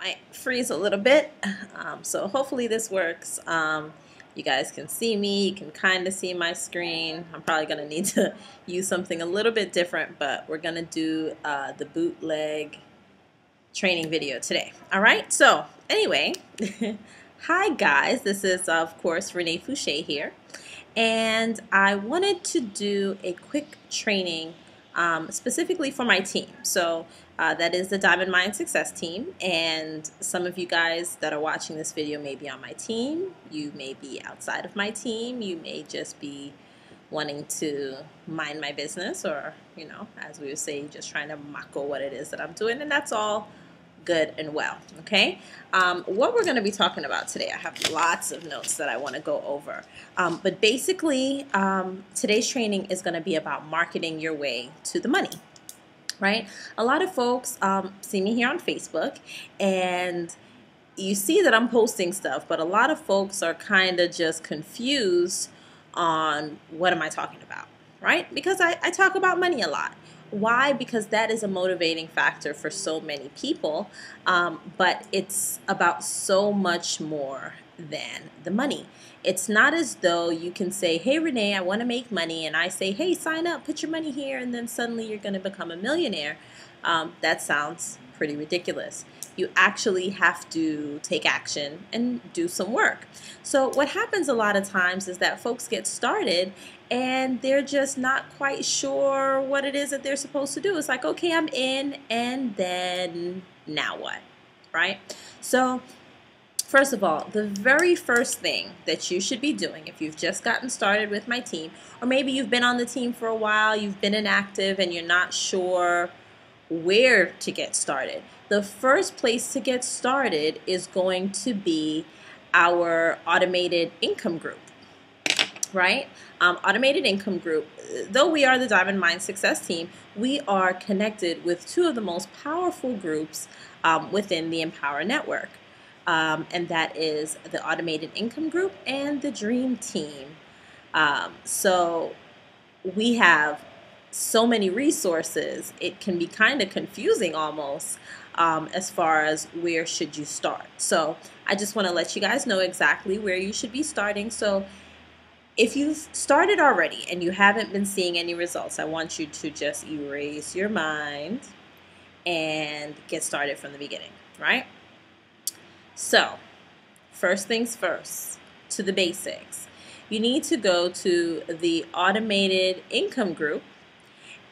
might freeze a little bit. So hopefully this works. You guys can see me, you can kind of see my screen. I'm probably going to need to use something a little bit different, but we're going to do the bootleg training video today. All right, so anyway, hi guys, this is of course Renee Fouché here, and I wanted to do a quick training specifically for my team. So that is the Diamond Mind Success team, and some of you guys that are watching this video may be on my team, you may be outside of my team, you may just be wanting to mind my business, or as we would say, just trying to mako what it is that I'm doing, and that's all good and well. Okay, what we're going to be talking about today, I have lots of notes that I want to go over, but basically today's training is going to be about marketing your way to the money. Right? A lot of folks see me here on Facebook, and you see that I'm posting stuff, but a lot of folks are kind of just confused on what am I talking about, right? Because I talk about money a lot. Why? Because that is a motivating factor for so many people, but it's about so much more than the money. It's not as though you can say, hey Renee, I want to make money, and I say, hey, sign up, put your money here, and then suddenly you're going to become a millionaire. That sounds pretty ridiculous. You actually have to take action and do some work. So what happens a lot of times is that folks get started and they're just not quite sure what it is that they're supposed to do. It's like, okay, I'm in, and then now what, right? So first of all, the very first thing that you should be doing if you've just gotten started with my team, or maybe you've been on the team for a while, you've been inactive, and you're not sure where to get started, the first place to get started is going to be our automated income group, right? Automated income group, though we are the Diamond Mind Success team, we are connected with two of the most powerful groups within the Empower Network. And that is the Automated Income Group and the Dream Team. So we have so many resources, it can be kind of confusing almost as far as where should you start. So I just want to let you guys know exactly where you should be starting. So if you've started already and you haven't been seeing any results, I want you to just erase your mind and get started from the beginning, right? So, first things first, to the basics. You need to go to the Automated Income Group,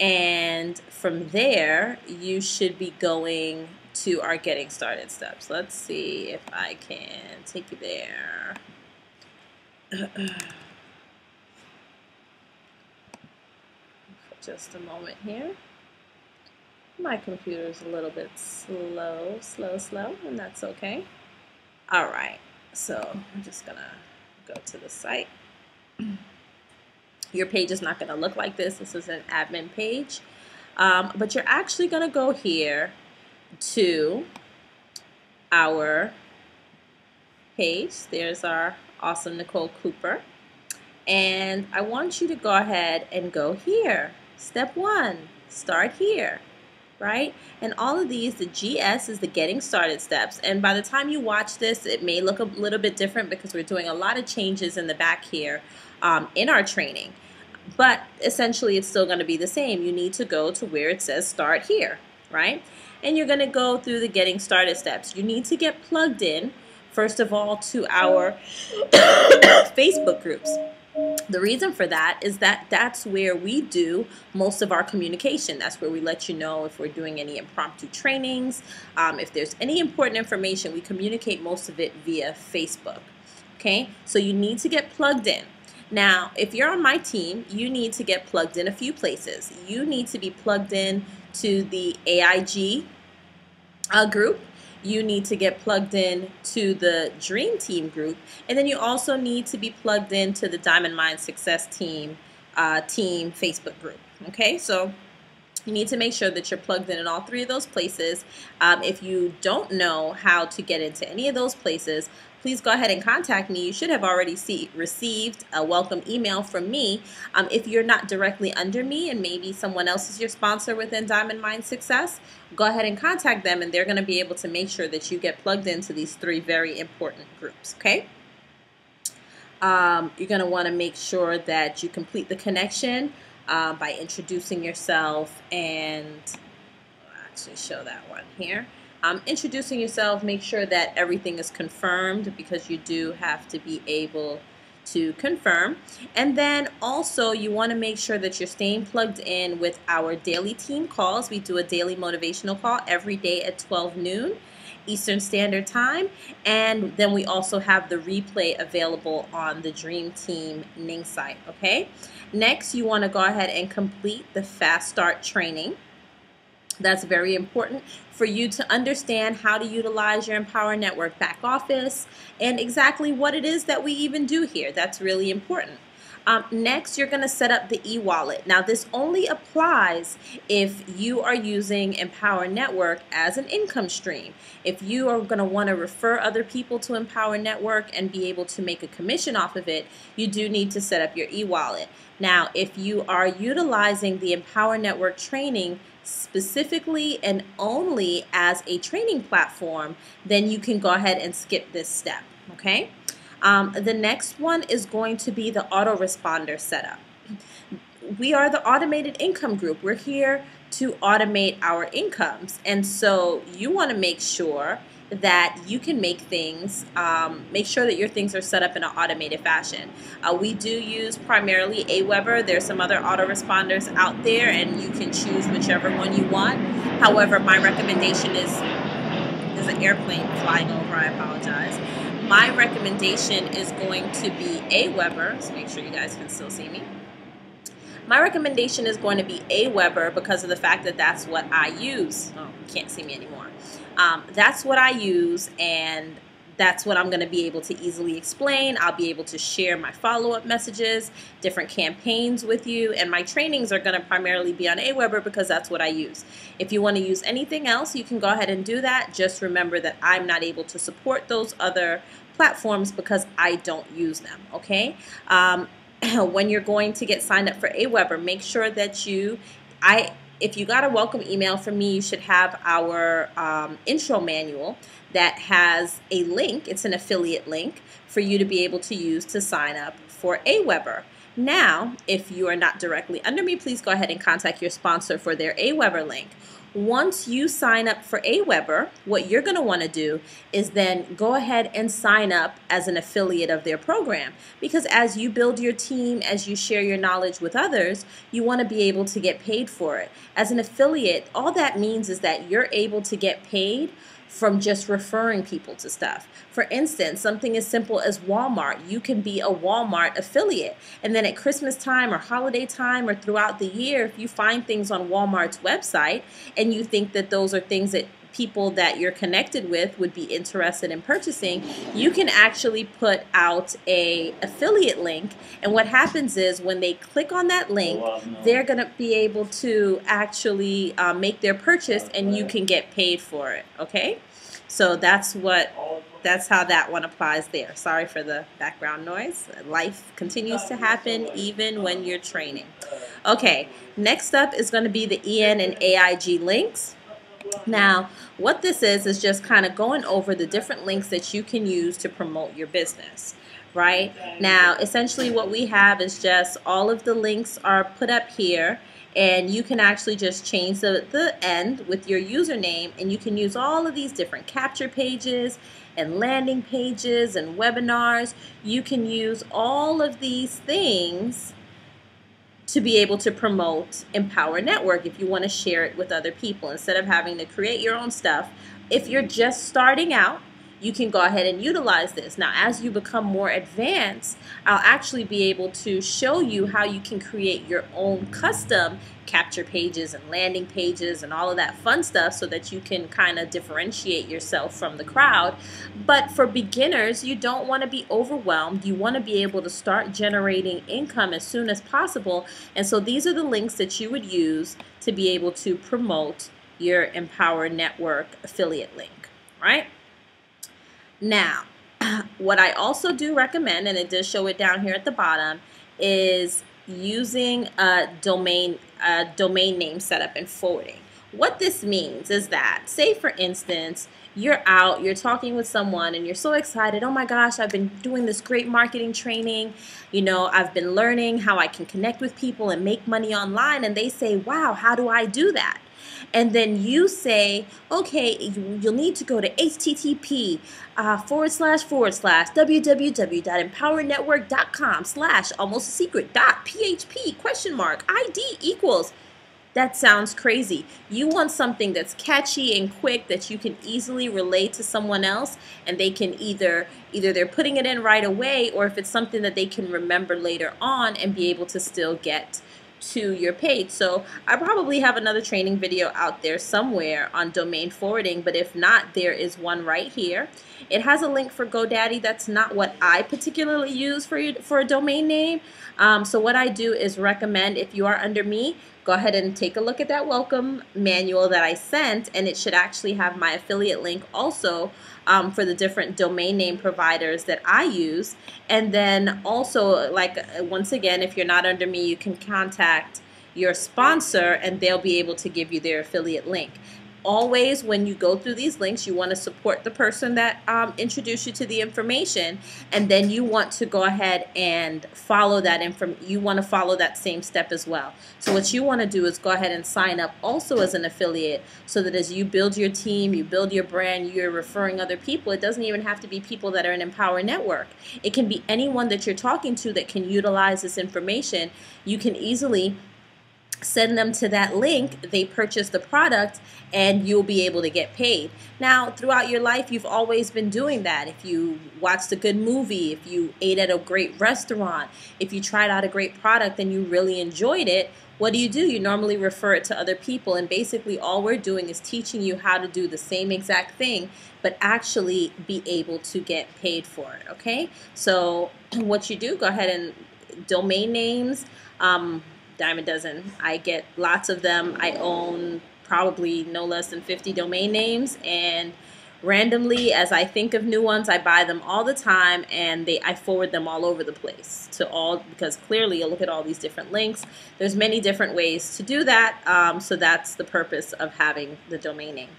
and from there, you should be going to our Getting Started steps. Let's see if I can take you there. For just a moment here. My computer's a little bit slow, and that's okay. All right, so I'm just gonna go to the site. Your page is not gonna look like this. This is an admin page, but you're actually gonna go here to our page. There's our awesome Nicole Cooper, and I want you to go ahead and go here. Step 1, start here. Right? And all of these, the GS is the Getting Started steps. And by the time you watch this, it may look a little bit different because we're doing a lot of changes in the back here in our training. But essentially, it's still going to be the same. You need to go to where it says Start Here, right? And you're going to go through the Getting Started steps. You need to get plugged in, first of all, to our Facebook groups. The reason for that is that that's where we do most of our communication. That's where we let you know if we're doing any impromptu trainings. If there's any important information, we communicate most of it via Facebook. Okay, so you need to get plugged in. Now, if you're on my team, you need to get plugged in a few places. You need to be plugged in to the AIG group. You need to get plugged in to the Dream Team group, and then you also need to be plugged into the Diamond Mind Success team Facebook group. Okay, so you need to make sure that you're plugged in all three of those places. If you don't know how to get into any of those places, please go ahead and contact me. You should have already received a welcome email from me. If you're not directly under me and maybe someone else is your sponsor within Diamond Mind Success, go ahead and contact them, and they're going to be able to make sure that you get plugged into these 3 very important groups, okay? You're going to want to make sure that you complete the connection by introducing yourself, and I'll actually show that one here. Introducing yourself, make sure that everything is confirmed, because you do have to be able to confirm. And then also you want to make sure that you're staying plugged in with our daily team calls. We do a daily motivational call every day at 12 noon Eastern Standard Time, and then we also have the replay available on the Dream Team Ning site, okay? Next, you want to go ahead and complete the Fast Start training. That's very important for you to understand how to utilize your Empower Network back office and exactly what it is that we even do here. That's really important. Next, you're going to set up the e-wallet. Now, this only applies if you are using Empower Network as an income stream. If you are going to want to refer other people to Empower Network and be able to make a commission off of it, you do need to set up your e-wallet. Now, if you are utilizing the Empower Network training specifically and only as a training platform, then you can go ahead and skip this step, okay? The next one is going to be the autoresponder setup. We are the automated income group. We're here to automate our incomes. And so you want to make sure that you can make things, make sure that your things are set up in an automated fashion. We do use primarily Aweber. There's some other autoresponders out there, and you can choose whichever one you want. However, my recommendation is, there's an airplane flying over, I apologize. My recommendation is going to be Aweber, so make sure you guys can still see me. My recommendation is going to be Aweber because of the fact that that's what I use. Oh, you can't see me anymore. That's what I use, and that's what I'm going to be able to easily explain. I'll be able to share my follow-up messages, different campaigns with you, and my trainings are going to primarily be on Aweber because that's what I use. If you want to use anything else, you can go ahead and do that. Just remember that I'm not able to support those other platforms because I don't use them, okay? When you're going to get signed up for Aweber, make sure that if you got a welcome email from me, you should have our intro manual that has a link. It's an affiliate link for you to be able to use to sign up for Aweber. Now, if you are not directly under me, please go ahead and contact your sponsor for their Aweber link. Once you sign up for Aweber, what you're going to want to do is then go ahead and sign up as an affiliate of their program, because as you build your team, as you share your knowledge with others, you want to be able to get paid for it. As an affiliate, all that means is that you're able to get paid from just referring people to stuff. For instance, something as simple as Walmart. You can be a Walmart affiliate, and then at Christmas time or holiday time or throughout the year, if you find things on Walmart's website and you think that those are things that people that you're connected with would be interested in purchasing, you can actually put out a affiliate link, and what happens is when they click on that link, they're going to be able to actually make their purchase, and you can get paid for it, okay? So that's how that one applies there. Sorry for the background noise. Life continues to happen even when you're training. Okay, next up is going to be the EN and AIG links. Now, what this is just kind of going over the different links that you can use to promote your business, right? Now, essentially what we have is just all of the links are put up here, and you can actually just change the end with your username, and you can use all of these different capture pages and landing pages and webinars. You can use all of these things to be able to promote Empower Network if you want to share it with other people instead of having to create your own stuff. If you're just starting out, you can go ahead and utilize this. Now, as you become more advanced, I'll actually be able to show you how you can create your own custom capture pages and landing pages and all of that fun stuff so that you can kind of differentiate yourself from the crowd. But for beginners, you don't want to be overwhelmed. You want to be able to start generating income as soon as possible. And so these are the links that you would use to be able to promote your Empower Network affiliate link, right? Now, What I also do recommend, and it does show it down here at the bottom, is using a domain name setup and forwarding. What this means is that, say for instance, you're out, you're talking with someone, and you're so excited. Oh my gosh, I've been doing this great marketing training. You know, I've been learning how I can connect with people and make money online. And they say, wow, how do I do that? And then you say, okay, you'll need to go to http www.empowernetwork.com/almostsecret.php ? ID equals. That sounds crazy. You want something that's catchy and quick that you can easily relate to someone else, and they can either they're putting it in right away, or if it's something that they can remember later on and be able to still get to your page. So I probably have another training video out there somewhere on domain forwarding, but if not, there is one right here. It has a link for GoDaddy. That's not what I particularly use for a domain name. So what I do is recommend, if you are under me, go ahead and take a look at that welcome manual that I sent, and it should actually have my affiliate link also for the different domain name providers that I use. And then also, like, once again, if you're not under me, you can contact your sponsor and they'll be able to give you their affiliate link. Always, when you go through these links, you want to support the person that introduced you to the information, and then you want to go ahead and follow that you want to follow that same step as well. So what you want to do is go ahead and sign up also as an affiliate, so that as you build your team, you build your brand, you're referring other people. It doesn't even have to be people that are in Empower Network. It can be anyone that you're talking to that can utilize this information. You can easily send them to that link, they purchase the product, and you'll be able to get paid. Now, throughout your life, you've always been doing that. If you watched a good movie, if you ate at a great restaurant, if you tried out a great product and you really enjoyed it, what do? You normally refer it to other people, and basically all we're doing is teaching you how to do the same exact thing, but actually be able to get paid for it, okay? So what you do, go ahead and domain names, dime a dozen. I get lots of them. I own probably no less than 50 domain names, and randomly, as I think of new ones, I buy them all the time, and I forward them all over the place because clearly you look at all these different links. There's many different ways to do that, so that's the purpose of having the domain name.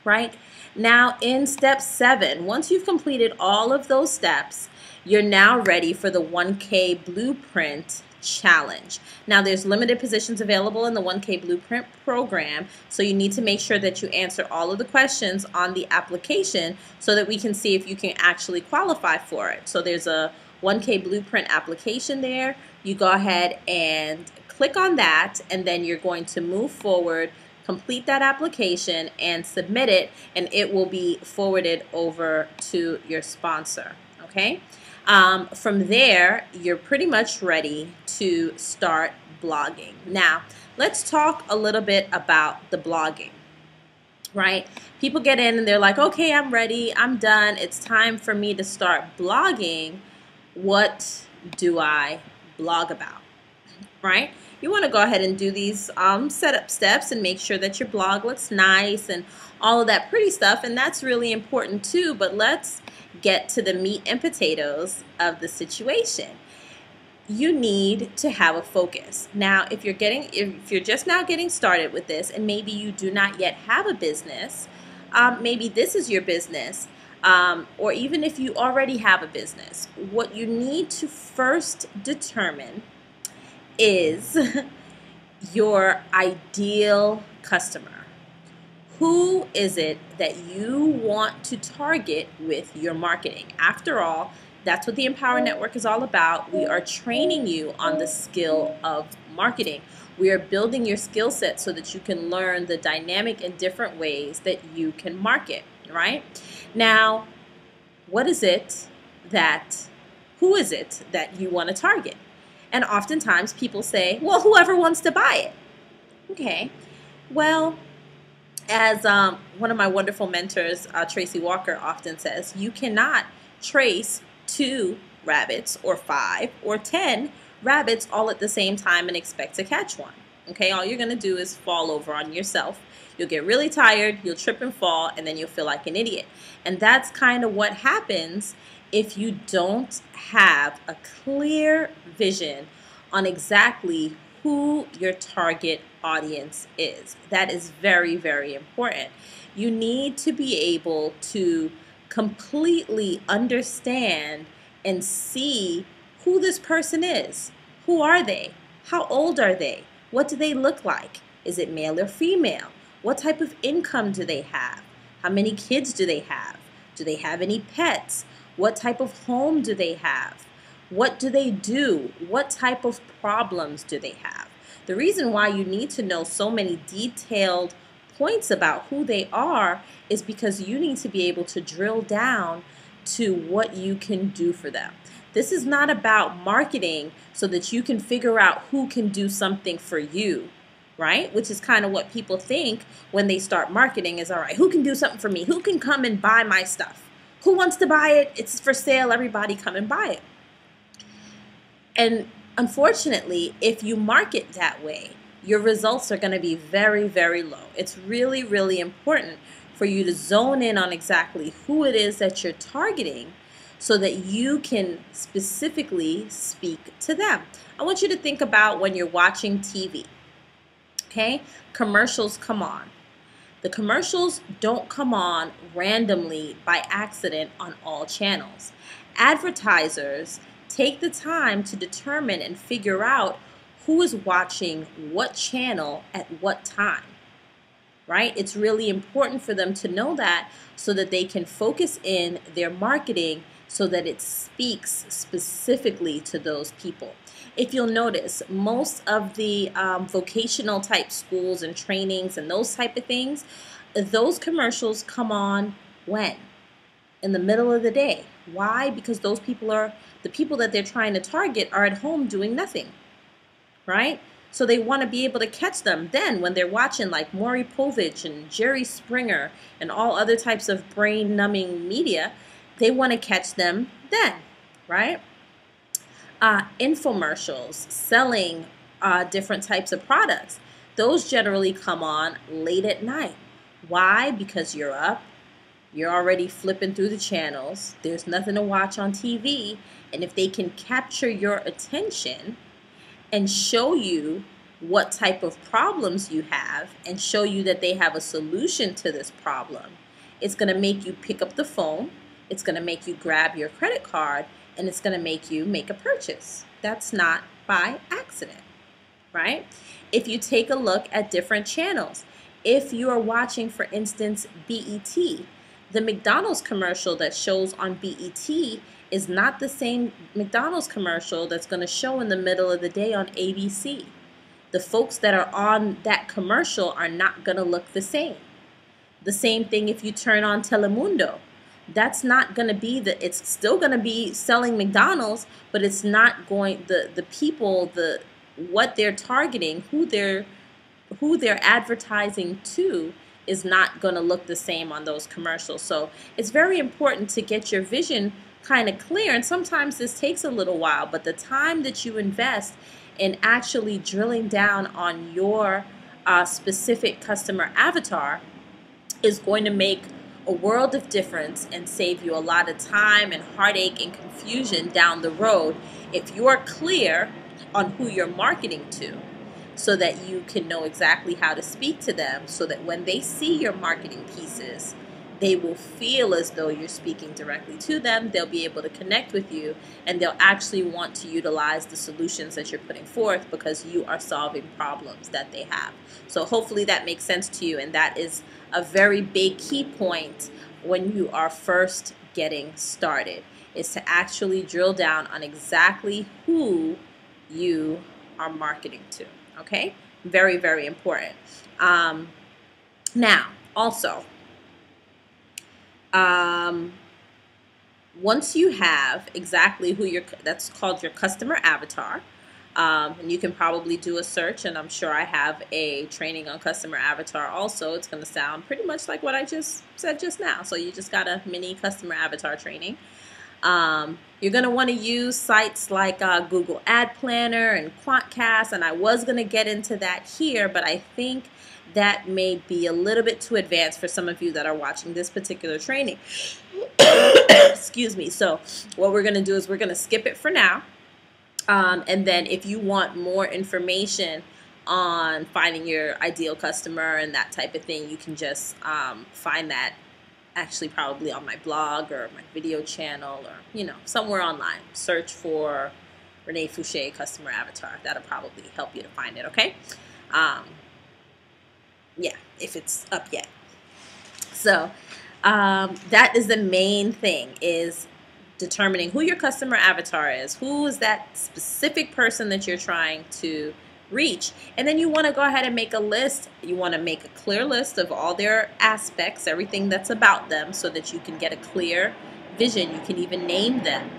Right? Now, in step 7, once you've completed all of those steps, you're now ready for the 1K Blueprint Challenge. Now, there's limited positions available in the 1K Blueprint program, so you need to make sure that you answer all of the questions on the application so that we can see if you can actually qualify for it. So there's a 1K Blueprint application there. You go ahead and click on that, and then you're going to move forward, complete that application, and submit it, and it will be forwarded over to your sponsor. Okay? From there, you're pretty much ready to start blogging. Now, let's talk a little bit about the blogging, right? People get in and they're like, okay, I'm ready, I'm done, it's time for me to start blogging. What do I blog about, right? You want to go ahead and do these setup steps and make sure that your blog looks nice and all of that pretty stuff, and that's really important too. But let's get to the meat and potatoes of the situation. You need to have a focus. Now, if you're just now getting started with this, and maybe you do not yet have a business, maybe this is your business, or even if you already have a business, what you need to first determine is your ideal customer. Who is it that you want to target with your marketing? After all, that's what the Empower Network is all about. We are training you on the skill of marketing. We are building your skill set so that you can learn the dynamic and different ways that you can market, right? Now, who is it that you want to target? And oftentimes people say, well, whoever wants to buy it. Okay, well, as one of my wonderful mentors, Tracy Walker, often says, you cannot trace 2 rabbits or 5 or 10 rabbits all at the same time and expect to catch one. Okay, all you're going to do is fall over on yourself. You'll get really tired, you'll trip and fall, and then you'll feel like an idiot. And that's kind of what happens if you don't have a clear vision on exactly who your target audience is. That is very, very important. You need to be able to completely understand and see who this person is. Who are they? How old are they? What do they look like? Is it male or female? What type of income do they have? How many kids do they have? Do they have any pets? What type of home do they have? What do they do? What type of problems do they have? The reason why you need to know so many detailed points about who they are is because you need to be able to drill down to what you can do for them. This is not about marketing so that you can figure out who can do something for you, right? Which is kind of what people think when they start marketing is, all right, who can do something for me? Who can come and buy my stuff? Who wants to buy it? It's for sale. Everybody come and buy it. And unfortunately, if you market that way, your results are going to be very, very low. It's really, really important for you to zone in on exactly who it is that you're targeting so that you can specifically speak to them. I want you to think about when you're watching TV, okay? Commercials come on. The commercials don't come on randomly by accident on all channels. Advertisers take the time to determine and figure out who is watching what channel at what time, right? It's really important for them to know that so that they can focus in their marketing so that it speaks specifically to those people. If you'll notice, most of the vocational type schools and trainings and those type of things, those commercials come on when? In the middle of the day. Why? Because those people are, the people that they're trying to target are at home doing nothing, right? So they want to be able to catch them then when they're watching like Maury Povich and Jerry Springer and all other types of brain-numbing media. They want to catch them then, right? Infomercials selling different types of products. Those generally come on late at night. Why? Because you're up. You're already flipping through the channels. There's nothing to watch on TV. And if they can capture your attention and show you what type of problems you have and show you that they have a solution to this problem, it's going to make you pick up the phone. It's going to make you grab your credit card, and it's going to make you make a purchase. That's not by accident, right? If you take a look at different channels, if you are watching, for instance, BET, the McDonald's commercial that shows on BET is not the same McDonald's commercial that's going to show in the middle of the day on ABC. The folks that are on that commercial are not going to look the same. The same thing if you turn on Telemundo. That's not going to be it's still going to be selling McDonald's, but it's not going, the people, what they're targeting, who they're advertising to is not going to look the same on those commercials. So it's very important to get your vision kind of clear. And sometimes this takes a little while, but the time that you invest in actually drilling down on your specific customer avatar is going to make a world of difference and save you a lot of time and heartache and confusion down the road if you're clear on who you're marketing to, so that you can know exactly how to speak to them, so that when they see your marketing pieces, they will feel as though you're speaking directly to them. They'll be able to connect with you, and they'll actually want to utilize the solutions that you're putting forth because you are solving problems that they have. So hopefully that makes sense to you, and that is a very big key point when you are first getting started, is to actually drill down on exactly who you are marketing to. Okay? Very, very important. Now, also, once you have exactly who that's called your customer avatar, and you can probably do a search, and I'm sure I have a training on customer avatar also. It's going to sound pretty much like what I just said just now. So you just got a mini customer avatar training. You're going to want to use sites like Google Ad Planner and Quantcast, and I was going to get into that here, but I think that may be a little bit too advanced for some of you that are watching this particular training. Excuse me. So what we're going to do is we're going to skip it for now. And then if you want more information on finding your ideal customer and that type of thing, you can just find that actually probably on my blog or my video channel or, you know, somewhere online. Search for Renee Fouché Customer Avatar. That'll probably help you to find it, okay? Yeah, if it's up yet. So that is the main thing, is determining who your customer avatar is. Who is that specific person that you're trying to reach? And then you want to go ahead and make a list. You want to make a clear list of all their aspects, everything that's about them, so that you can get a clear vision. You can even name them,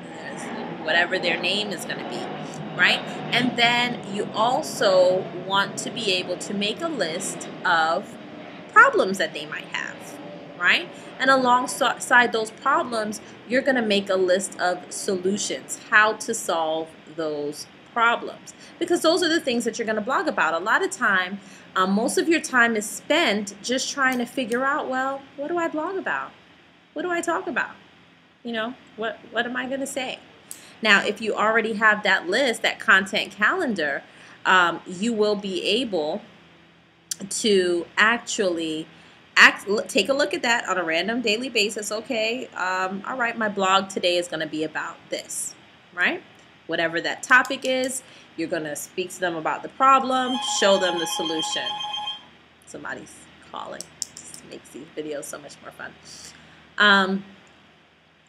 whatever their name is going to be, right? And then you also want to be able to make a list of problems that they might have, right? And alongside those problems, you're going to make a list of solutions, how to solve those problems, because those are the things that you're going to blog about. A lot of time, most of your time is spent just trying to figure out, well, what do I blog about? What do I talk about? You know, what am I going to say? Now, if you already have that list, that content calendar, you will be able to actually take a look at that on a random daily basis. Okay, all right, my blog today is going to be about this, right? Whatever that topic is, you're going to speak to them about the problem, show them the solution. Somebody's calling. This makes these videos so much more fun.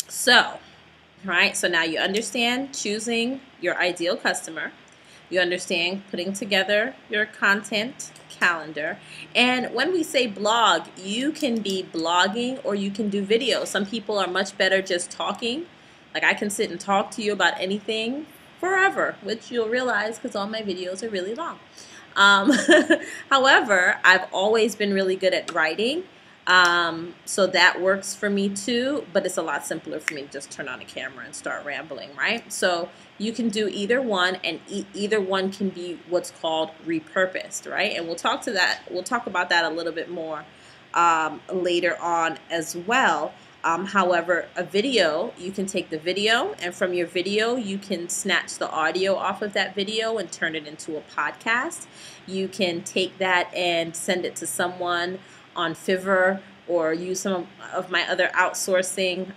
So now you understand choosing your ideal customer. You understand putting together your content calendar. And when we say blog, you can be blogging or you can do video. Some people are much better just talking. Like, I can sit and talk to you about anything forever, which you'll realize because all my videos are really long. However, I've always been really good at writing. So that works for me too, but it's a lot simpler for me to just turn on a camera and start rambling, right? So you can do either one, and either one can be what's called repurposed, right? And we'll talk about that a little bit more later on as well. However, a video, you can take the video, and from your video, you can snatch the audio off of that video and turn it into a podcast. You can take that and send it to someone on Fiverr or use some of my other outsourcing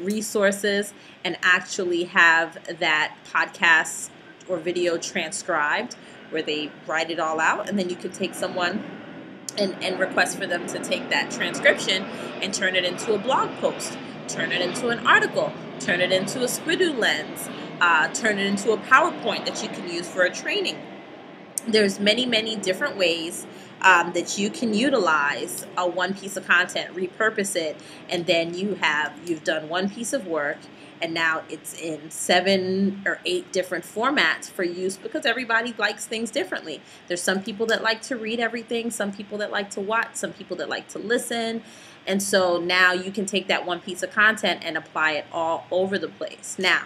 resources and actually have that podcast or video transcribed where they write it all out, and then you could take someone and request for them to take that transcription and turn it into a blog post, turn it into an article, turn it into a Squidoo lens, turn it into a PowerPoint that you can use for a training. There's many, many different ways that you can utilize one piece of content, repurpose it, and then you've done one piece of work, and now it's in 7 or 8 different formats for use, because everybody likes things differently. There's some people that like to read everything, some people that like to watch, some people that like to listen. And so now you can take that one piece of content and apply it all over the place. Now,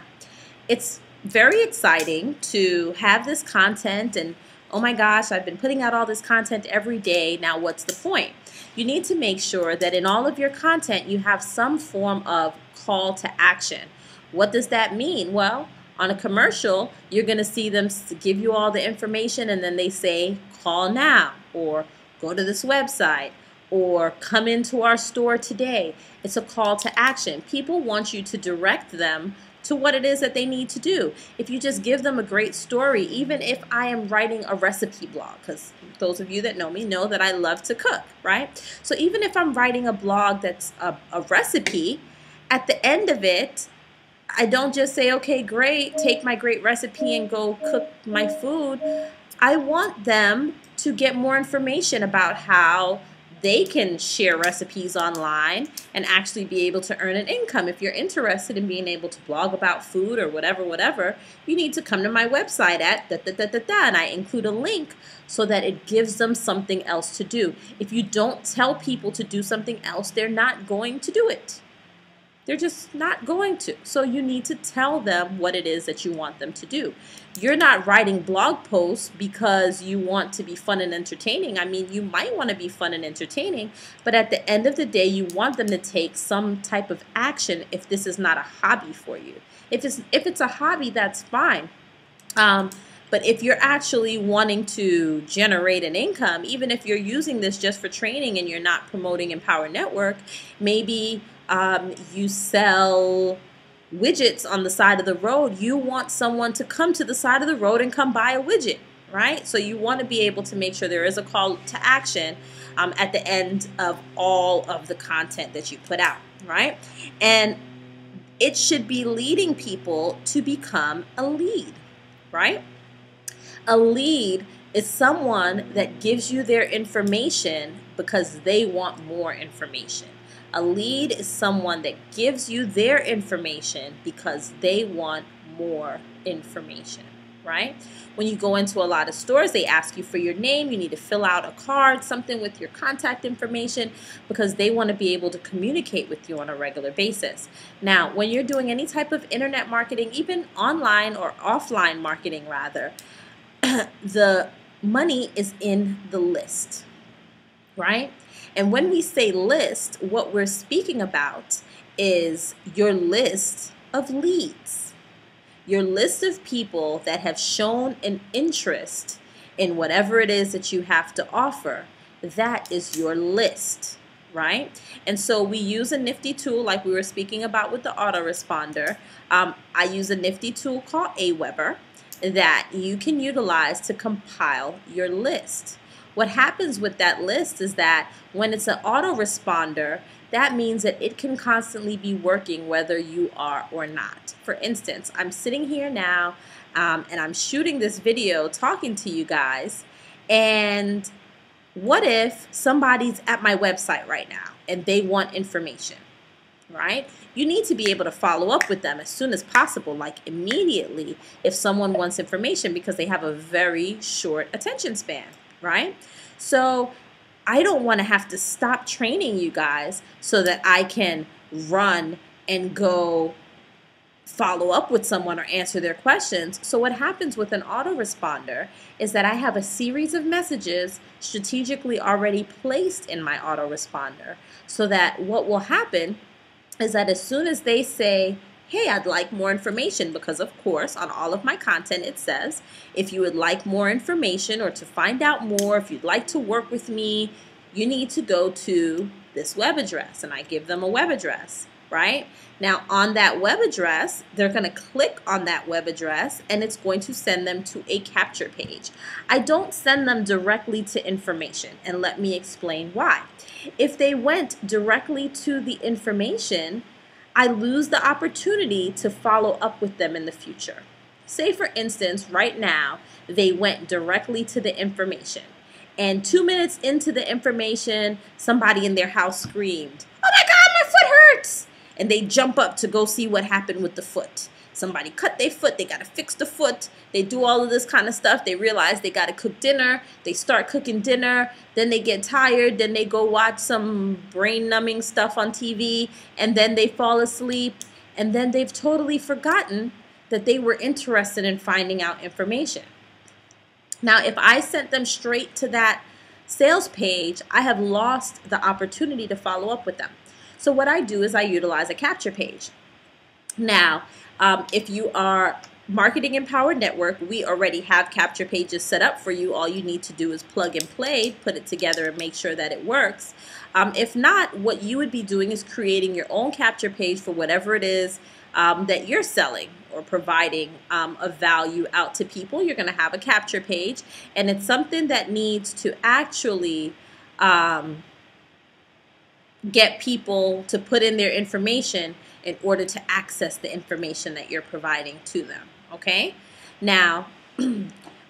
it's very exciting to have this content, and oh my gosh, I've been putting out all this content every day. Now, what's the point? You need to make sure that in all of your content, you have some form of call to action. What does that mean? Well, on a commercial, you're going to see them give you all the information, and then they say, call now, or go to this website, or come into our store today. It's a call to action. People want you to direct them to what it is that they need to do. If you just give them a great story, even if I am writing a recipe blog, because those of you that know me know that I love to cook, right? So even if I'm writing a blog that's a recipe, at the end of it, I don't just say, okay, great, take my great recipe and go cook my food. I want them to get more information about how they can share recipes online and actually be able to earn an income. If you're interested in being able to blog about food or whatever, you need to come to my website at and I include a link so that it gives them something else to do. If you don't tell people to do something else, they're not going to do it. They're just not going to. So you need to tell them what it is that you want them to do. You're not writing blog posts because you want to be fun and entertaining. I mean, you might want to be fun and entertaining, but at the end of the day, you want them to take some type of action if this is not a hobby for you. If it's a hobby, that's fine. But if you're actually wanting to generate an income, even if you're using this just for training and you're not promoting Empower Network, maybe you sell widgets on the side of the road. You want someone to come to the side of the road and come buy a widget, right? So you want to be able to make sure there is a call to action at the end of all of the content that you put out, right? And it should be leading people to become a lead, right? A lead is someone that gives you their information because they want more information. A lead is someone that gives you their information because they want more information, right? When you go into a lot of stores, they ask you for your name. You need to fill out a card, something with your contact information, because they want to be able to communicate with you on a regular basis. Now, when you're doing any type of internet marketing, even online or offline marketing rather, the money is in the list, right? And when we say list, what we're speaking about is your list of leads, your list of people that have shown an interest in whatever it is that you have to offer. That is your list, right? And so we use a nifty tool like we were speaking about with the autoresponder. I use a nifty tool called Aweber that you can utilize to compile your list. What happens with that list is that when it's an autoresponder, that means that it can constantly be working whether you are or not. For instance, I'm sitting here now and I'm shooting this video talking to you guys, and what if somebody's at my website right now and they want information, right? You need to be able to follow up with them as soon as possible, like immediately, if someone wants information, because they have a very short attention span, right? So I don't want to have to stop training you guys so that I can run and go follow up with someone or answer their questions. So what happens with an autoresponder is that I have a series of messages strategically already placed in my autoresponder, so that what will happen is that as soon as they say, hey, I'd like more information, because of course on all of my content it says, if you would like more information or to find out more, if you'd like to work with me, you need to go to this web address, and I give them a web address, right? Now on that web address, they're going to click on that web address and it's going to send them to a capture page. I don't send them directly to information, and let me explain why. If they went directly to the information, I lose the opportunity to follow up with them in the future. Say for instance, right now, they went directly to the information, and 2 minutes into the information, somebody in their house screamed, "Oh my God, my foot hurts!" And they jump up to go see what happened with the foot. Somebody cut their foot, they got to fix the foot, they do all of this kind of stuff, they realize they got to cook dinner, they start cooking dinner, then they get tired, then they go watch some brain-numbing stuff on TV, and then they fall asleep, and then they've totally forgotten that they were interested in finding out information. Now, if I sent them straight to that sales page, I have lost the opportunity to follow up with them. So what I do is I utilize a capture page. Now, if you are Marketing Empower Network, we already have capture pages set up for you. All you need to do is plug and play, put it together, and make sure that it works. If not, what you would be doing is creating your own capture page for whatever it is that you're selling or providing of value out to people. You're going to have a capture page, and it's something that needs to actually get people to put in their information in order to access the information that you're providing to them, okay? Now,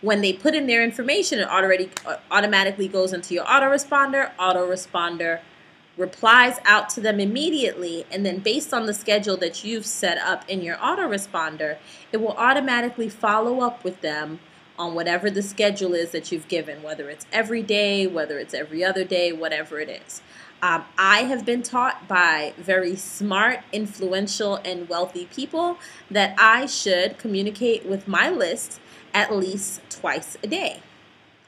when they put in their information, it automatically goes into your autoresponder. Autoresponder replies out to them immediately, and then based on the schedule that you've set up in your autoresponder, it will automatically follow up with them on whatever the schedule is that you've given, whether it's every day, whether it's every other day, whatever it is. I have been taught by very smart, influential, and wealthy people that I should communicate with my list at least twice a day.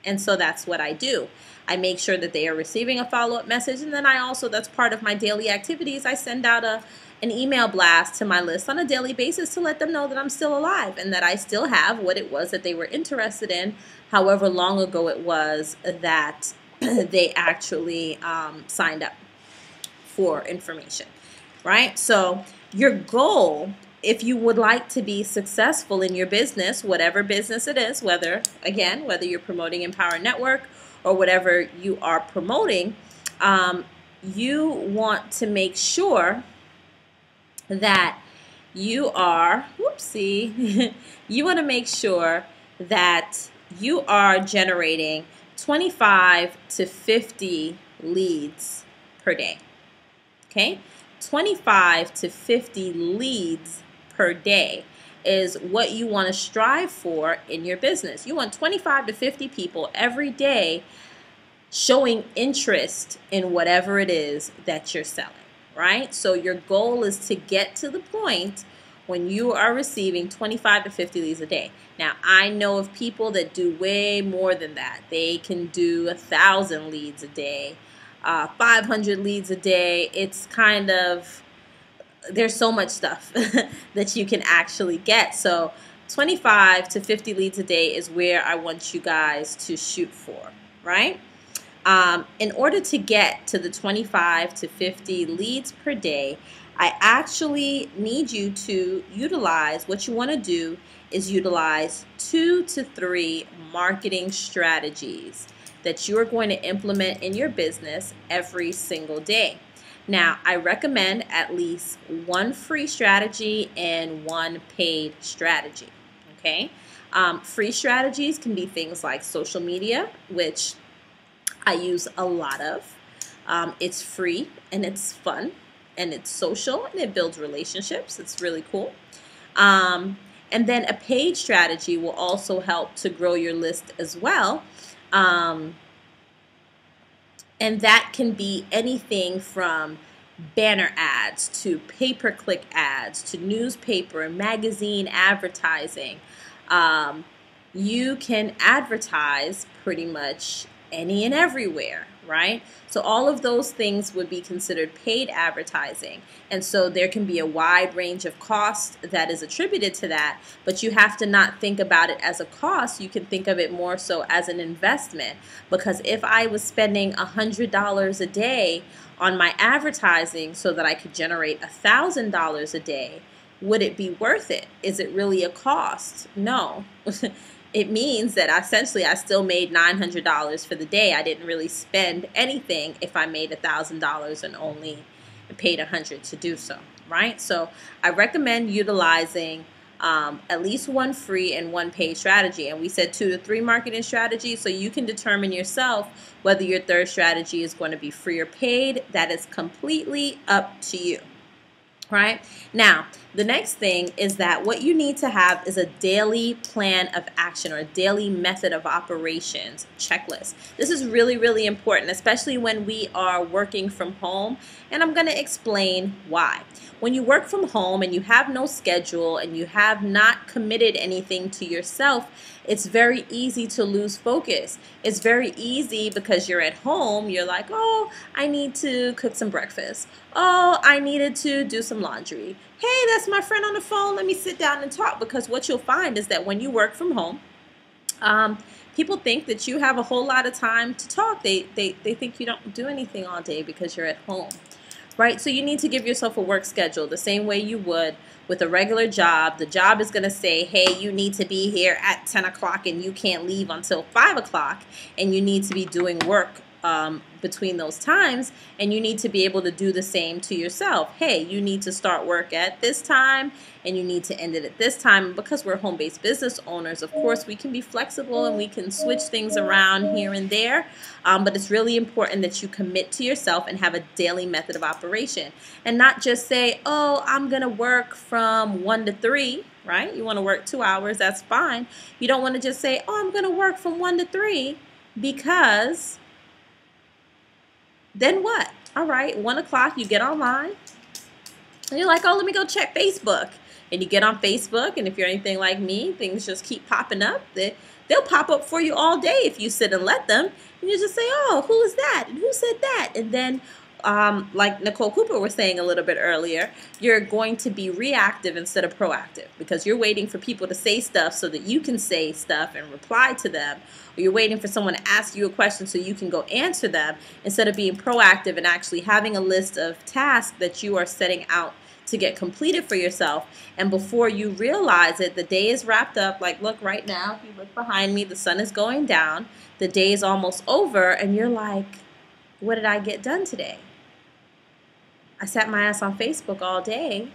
And so that's what I do. I make sure that they are receiving a follow-up message, and then I also, that's part of my daily activities, I send out an email blast to my list on a daily basis to let them know that I'm still alive and that I still have what it was that they were interested in, however long ago it was that they actually signed up for information, right? So your goal, if you would like to be successful in your business, whatever business it is, whether you're promoting Empower Network or whatever you are promoting, you want to make sure that you are, you want to make sure that you are generating 25 to 50 leads per day. Okay? 25 to 50 leads per day is what you want to strive for in your business. You want 25 to 50 people every day showing interest in whatever it is that you're selling, right? So your goal is to get to the point when you are receiving 25 to 50 leads a day. Now, I know of people that do way more than that. They can do 1,000 leads a day, 500 leads a day. It's kind of, there's so much stuff that you can actually get. So 25 to 50 leads a day is where I want you guys to shoot for, right? In order to get to the 25 to 50 leads per day, I actually need you to utilize, what you want to do is utilize 2 to 3 marketing strategies that you're going to implement in your business every single day. Now, I recommend at least 1 free strategy and 1 paid strategy, okay? Free strategies can be things like social media, which I use a lot of. It's free and it's fun and it's social and it builds relationships. It's really cool. And then a paid strategy will also help to grow your list as well. And that can be anything from banner ads to pay-per-click ads to newspaper and magazine advertising. You can advertise pretty much any and everywhere, right? So all of those things would be considered paid advertising. And so there can be a wide range of costs that is attributed to that, but you have to not think about it as a cost. You can think of it more so as an investment, because if I was spending $100 a day on my advertising so that I could generate $1,000 a day, would it be worth it? Is it really a cost? No. It means that essentially I still made $900 for the day. I didn't really spend anything if I made $1,000 and only paid $100 to do so, right? So I recommend utilizing at least 1 free and 1 paid strategy. And we said 2 to 3 marketing strategies, so you can determine yourself whether your third strategy is going to be free or paid. That is completely up to you. Right? Now, the next thing is that what you need to have is a daily plan of action or a daily method of operations checklist. This is really, really important, especially when we are working from home, and I'm going to explain why. When you work from home and you have no schedule and you have not committed anything to yourself, it's very easy to lose focus. It's very easy because you're at home. You're like, oh, I need to cook some breakfast. Oh, I needed to do some laundry. Hey, that's my friend on the phone. Let me sit down and talk. Because what you'll find is that when you work from home, people think that you have a whole lot of time to talk. They think you don't do anything all day because you're at home. Right? So you need to give yourself a work schedule the same way you would with a regular job. The job is going to say, hey, you need to be here at 10 o'clock and you can't leave until 5 o'clock, and you need to be doing work between those times, and you need to be able to do the same to yourself. Hey, you need to start work at this time and you need to end it at this time. Because we're home-based business owners, of course, we can be flexible and we can switch things around here and there, but it's really important that you commit to yourself and have a daily method of operation, and not just say, oh, I'm gonna work from 1 to 3, right? You want to work 2 hours, that's fine. You don't want to just say, oh, I'm gonna work from 1 to 3, because then what? All right, 1 o'clock, you get online and you're like, oh, let me go check Facebook. And you get on Facebook, and if you're anything like me, things just keep popping up. They'll pop up for you all day if you sit and let them. And you just say, oh, who is that? And who said that? And then, like Nicole Cooper was saying a little bit earlier, you're going to be reactive instead of proactive, because you're waiting for people to say stuff so that you can say stuff and reply to them. Or you're waiting for someone to ask you a question so you can go answer them, instead of being proactive and actually having a list of tasks that you are setting out to get completed for yourself. And before you realize it, the day is wrapped up. Like, look right now, if you look behind me, the sun is going down, the day is almost over, and you're like, what did I get done today? I sat my ass on Facebook all day.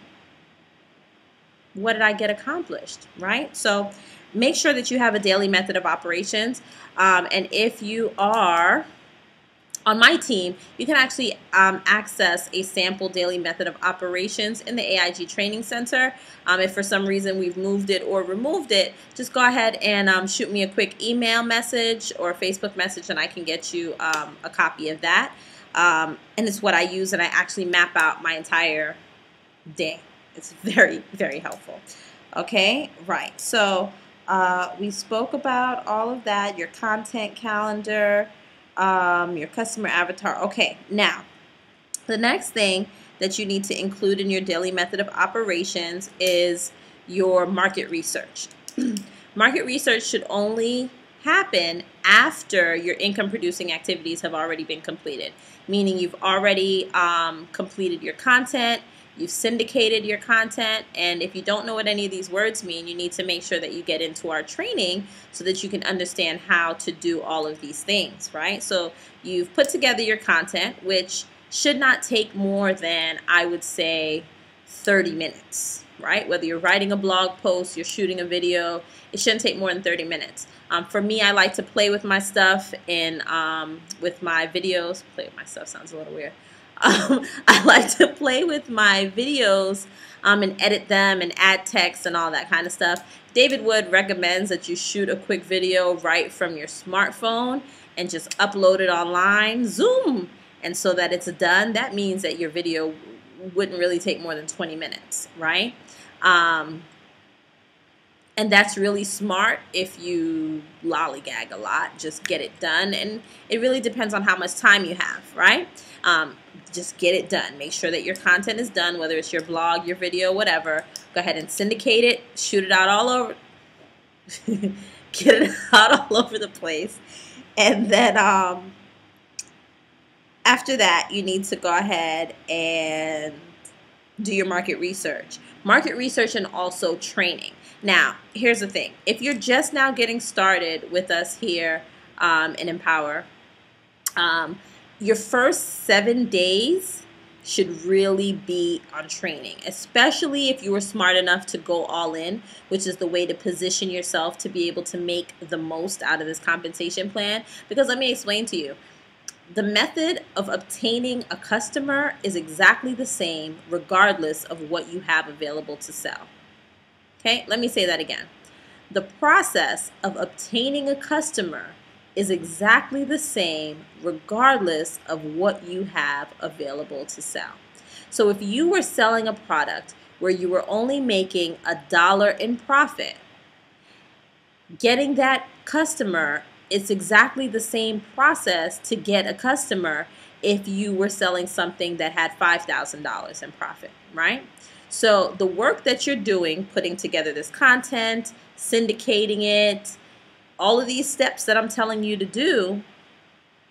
What did I get accomplished, right? So make sure that you have a daily method of operations. And if you are on my team, you can actually access a sample daily method of operations in the AIG Training Center. If for some reason we've moved it or removed it, just go ahead and shoot me a quick email message or Facebook message, and I can get you a copy of that. And it's what I use, and I actually map out my entire day. It's very, very helpful. Okay, right. So we spoke about all of that, your content calendar, your customer avatar. Okay, now the next thing that you need to include in your daily method of operations is your market research. Market research should only happen after your income producing activities have already been completed, meaning you've already completed your content, you've syndicated your content. And if you don't know what any of these words mean, you need to make sure that you get into our training so that you can understand how to do all of these things, right? So you've put together your content, which should not take more than, I would say, 30 minutes, right? Whether you're writing a blog post, you're shooting a video, it shouldn't take more than 30 minutes. For me, I like to play with my stuff and with my videos. Play with my stuff sounds a little weird. I like to play with my videos and edit them and add text and all that kind of stuff. David Wood recommends that you shoot a quick video right from your smartphone and just upload it online, Zoom, and so that it's done. That means that your video wouldn't really take more than 20 minutes, right? And that's really smart if you lollygag a lot. Just get it done. And it really depends on how much time you have, right? Just get it done. Make sure that your content is done, whether it's your blog, your video, whatever. Go ahead and syndicate it. Shoot it out all over. Get it out all over the place. And then after that, you need to go ahead and do your market research. Market research and also training. Now, here's the thing. If you're just now getting started with us here in Empower, your first 7 days should really be on training, especially if you were smart enough to go all in, which is the way to position yourself to be able to make the most out of this compensation plan. Because let me explain to you. The method of obtaining a customer is exactly the same regardless of what you have available to sell. Okay, let me say that again. The process of obtaining a customer is exactly the same regardless of what you have available to sell. So if you were selling a product where you were only making $1 in profit, getting that customer, it's exactly the same process to get a customer if you were selling something that had $5,000 in profit, right? So the work that you're doing, putting together this content, syndicating it, all of these steps that I'm telling you to do,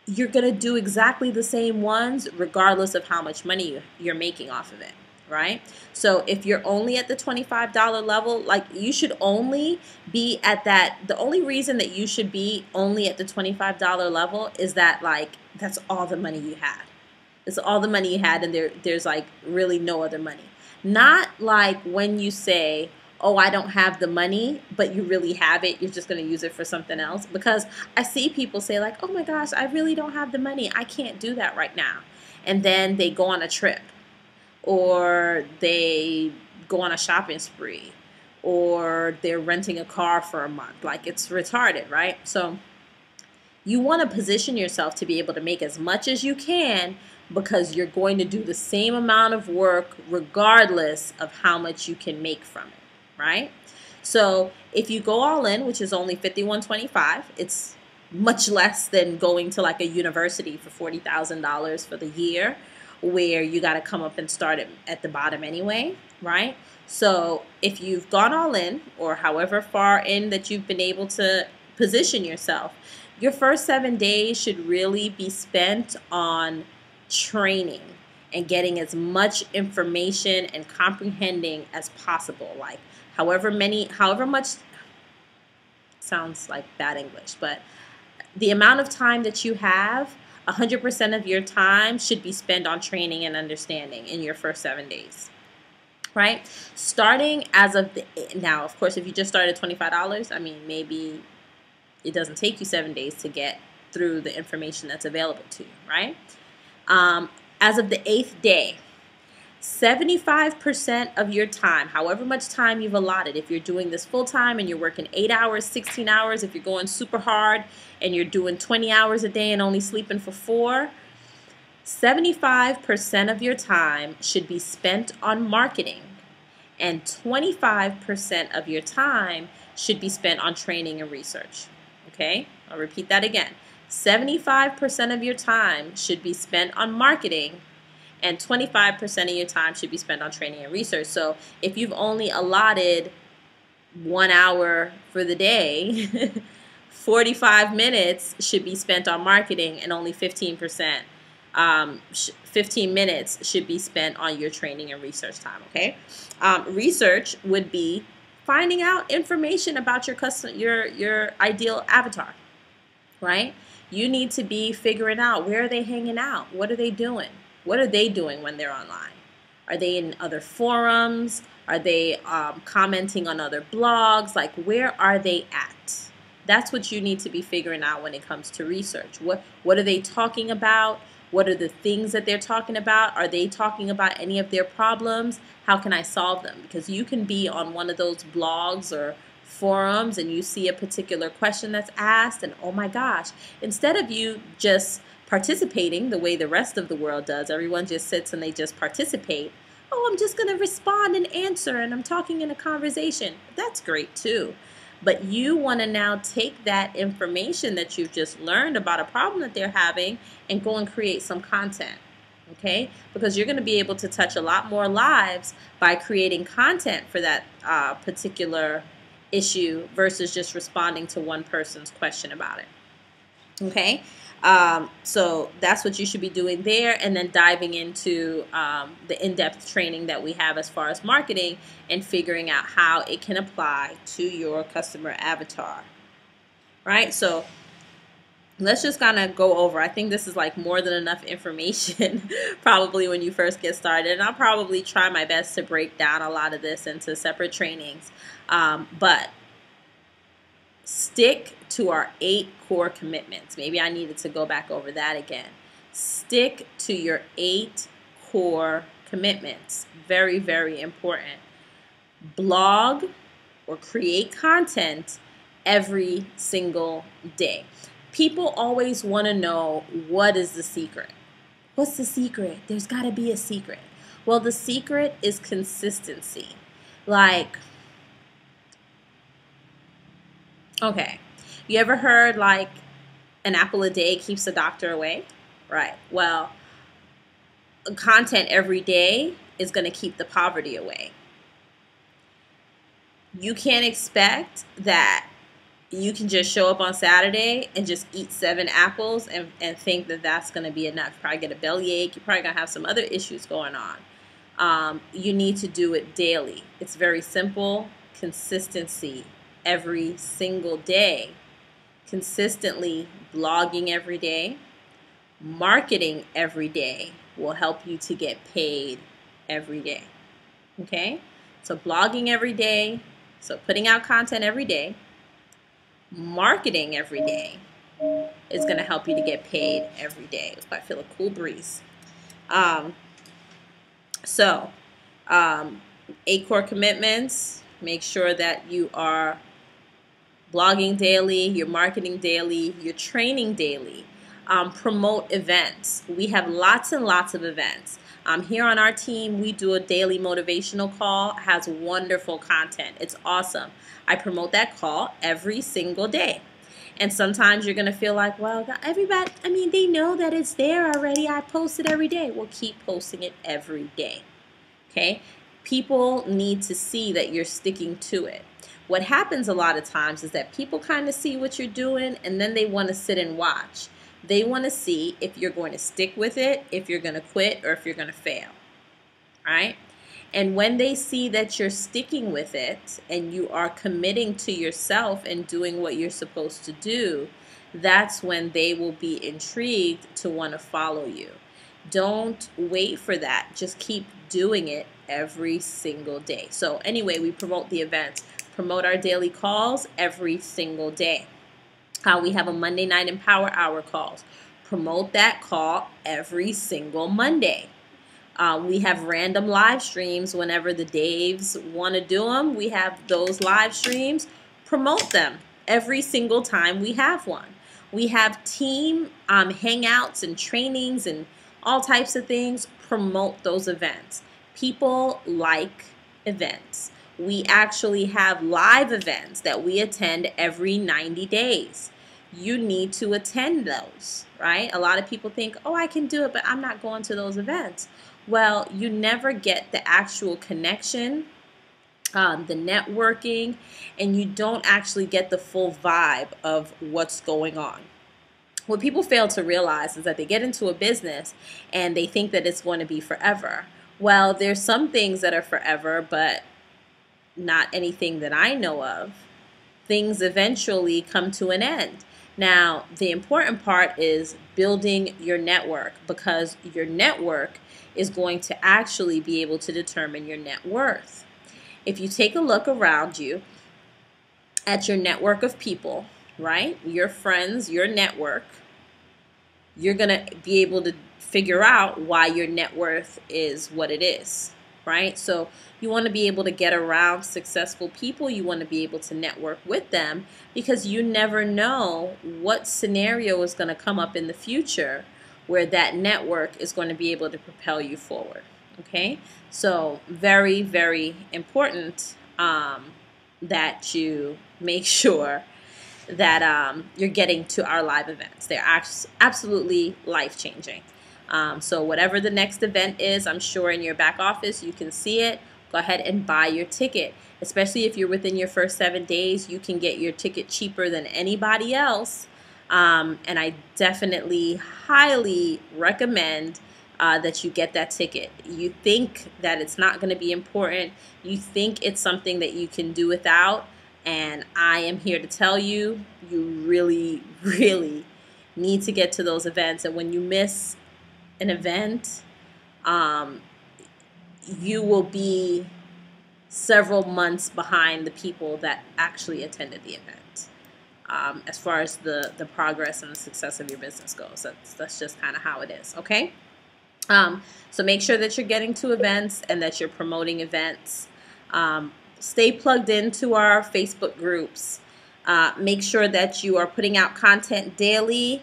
you're going to do exactly the same ones regardless of how much money you're making off of it. right? So if you're only at the $25 level, like you should only be at that. The only reason that you should be only at the $25 level is that like that's all the money you had. It's all the money you had, and there's like really no other money. Not like when you say, oh, I don't have the money, but you really have it. You're just going to use it for something else. Because I see people say like, oh my gosh, I really don't have the money. I can't do that right now. And then they go on a trip, or they go on a shopping spree, or they're renting a car for a month. Like, it's retarded, right? So you want to position yourself to be able to make as much as you can, because you're going to do the same amount of work regardless of how much you can make from it, right? So if you go all in, which is only $51.25, it's much less than going to like a university for $40,000 for the year, where you got to come up and start at the bottom anyway, right? So if you've gone all in, or however far in that you've been able to position yourself, your first 7 days should really be spent on training and getting as much information and comprehending as possible. Like however much, sounds like bad English, but the amount of time that you have, 100% of your time should be spent on training and understanding in your first 7 days, right? Starting as of now, of course, if you just started $25, I mean, maybe it doesn't take you 7 days to get through the information that's available to you, right? As of the 8th day, 75% of your time, however much time you've allotted, if you're doing this full time and you're working 8 hours, 16 hours, if you're going super hard and you're doing 20 hours a day and only sleeping for 4, 75% of your time should be spent on marketing, and 25% of your time should be spent on training and research. Okay, I'll repeat that again. 75% of your time should be spent on marketing, and 25% of your time should be spent on training and research. So if you've only allotted 1 hour for the day, 45 minutes should be spent on marketing, and only 15 minutes should be spent on your training and research time, okay? Research would be finding out information about your your ideal avatar, right? You need to be figuring out, where are they hanging out? What are they doing? What are they doing when they're online? Are they in other forums? Are they commenting on other blogs? Like, where are they at? That's what you need to be figuring out when it comes to research. What are they talking about? What are the things that they're talking about? Are they talking about any of their problems? How can I solve them? Because you can be on one of those blogs or forums and you see a particular question that's asked, and oh my gosh, instead of you just participating the way the rest of the world does, everyone just sits and they just participate. Oh, I'm just going to respond and answer, and I'm talking in a conversation. That's great too. But you want to now take that information that you've just learned about a problem that they're having and go and create some content, okay? Because you're going to be able to touch a lot more lives by creating content for that particular issue versus just responding to one person's question about it, okay? So that's what you should be doing there, and then diving into the in-depth training that we have as far as marketing and figuring out how it can apply to your customer avatar, right? So let's just kind of go over. I think this is like more than enough information probably when you first get started, and I'll probably try my best to break down a lot of this into separate trainings, but stick to our 8 core commitments. Maybe I needed to go back over that again. Stick to your 8 core commitments. Very, very important. Blog or create content every single day. People always want to know, what is the secret? What's the secret? There's got to be a secret. Well, the secret is consistency. Like, okay, you ever heard like an apple a day keeps the doctor away? Right. Well, content every day is going to keep the poverty away. You can't expect that you can just show up on Saturday and just eat 7 apples and think that that's going to be enough. You probably get a bellyache. You're probably going to have some other issues going on. you need to do it daily. It's very simple. Consistency every single day. Consistently blogging every day, marketing every day will help you to get paid every day. Okay? So blogging every day, so putting out content every day, marketing every day is going to help you to get paid every day. I feel a cool breeze. So 8 core commitments. Make sure that you are blogging daily, you're marketing daily, you're training daily. Promote events. We have lots and lots of events. Here on our team, we do a daily motivational call. It has wonderful content. It's awesome. I promote that call every single day. And sometimes you're going to feel like, well, everybody, they know that it's there already. I post it every day. Well, keep posting it every day. Okay? People need to see that you're sticking to it. What happens a lot of times is that people kind of see what you're doing and then they want to sit and watch. They want to see if you're going to stick with it, if you're going to quit, or if you're going to fail. Right? And when they see that you're sticking with it and you are committing to yourself and doing what you're supposed to do, that's when they will be intrigued to want to follow you. Don't wait for that. Just keep doing it every single day. So anyway, we promote the events, promote our daily calls every single day. We have a Monday night Empower Hour calls. Promote that call every single Monday. We have random live streams whenever the Daves want to do them. We have those live streams. Promote them every single time we have one. We have team hangouts and trainings and all types of things. Promote those events. People like events. We actually have live events that we attend every 90 days. You need to attend those, right? A lot of people think, oh, I can do it, but I'm not going to those events. Well, you never get the actual connection, the networking, and you don't actually get the full vibe of what's going on. What people fail to realize is that they get into a business and they think that it's going to be forever. Well, there's some things that are forever, but not anything that I know of. Things eventually come to an end. Now, the important part is building your network, because your network is going to actually be able to determine your net worth. If you take a look around you at your network of people, right, your friends, your network, you're going to be able to figure out why your net worth is what it is, right? So you want to be able to get around successful people. You want to be able to network with them, because you never know what scenario is going to come up in the future where that network is going to be able to propel you forward. Okay, so very, very important that you make sure that you're getting to our live events. They're absolutely life-changing. So whatever the next event is, I'm sure in your back office you can see it. Go ahead and buy your ticket. Especially if you're within your first 7 days, you can get your ticket cheaper than anybody else. And I definitely highly recommend that you get that ticket. You think that it's not going to be important. You think it's something that you can do without. And I am here to tell you, you really, really need to get to those events. And when you miss an event, you will be several months behind the people that actually attended the event. As far as the progress and the success of your business goes, that's just kind of how it is. Okay. So make sure that you're getting to events and that you're promoting events. Stay plugged into our Facebook groups. Make sure that you are putting out content daily,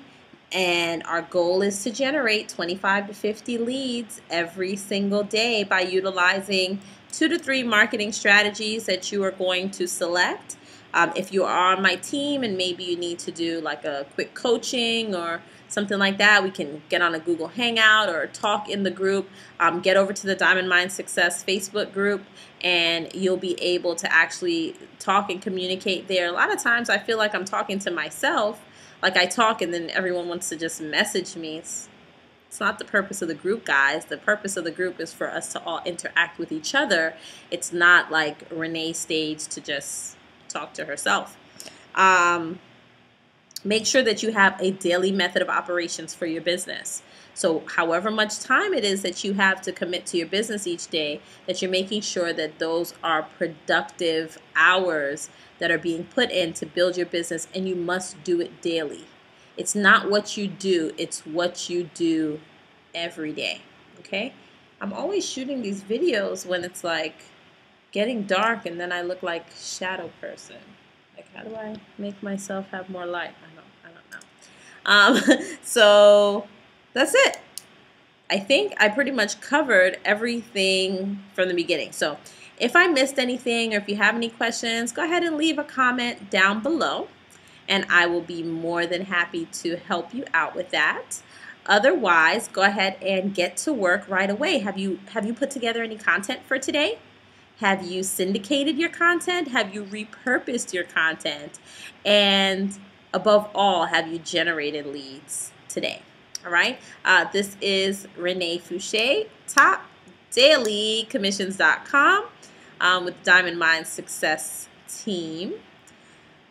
and our goal is to generate 25 to 50 leads every single day by utilizing 2 to 3 marketing strategies that you are going to select. If you are on my team and maybe you need to do like a quick coaching or something like that, we can get on a Google Hangout or talk in the group. Get over to the Diamond Mind Success Facebook group, and you'll be able to actually talk and communicate there. A lot of times I feel like I'm talking to myself, like I talk and then everyone wants to just message me. It's not the purpose of the group, guys. The purpose of the group is for us to all interact with each other. It's not like Renee staged to just talk to herself. Make sure that you have a daily method of operations for your business. So however much time it is that you have to commit to your business each day, that you're making sure that those are productive hours that are being put in to build your business, and you must do it daily. It's not what you do, it's what you do every day, okay? I'm always shooting these videos when it's like getting dark and then I look like shadow person. Like, how do I make myself have more light? I don't know. So that's it. I think I pretty much covered everything from the beginning. So if I missed anything or if you have any questions, go ahead and leave a comment down below and I will be more than happy to help you out with that. Otherwise, go ahead and get to work right away. Have you put together any content for today? Have you syndicated your content? Have you repurposed your content? And above all, have you generated leads today? All right. This is Renee Fouché, TopDailyCommissions.com with Diamond Mind Success Team.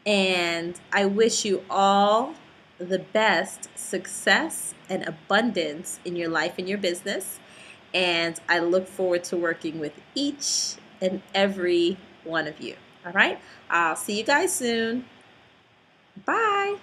And I wish you all the best success and abundance in your life and your business. And I look forward to working with each and every one of you. All right. I'll see you guys soon. Bye.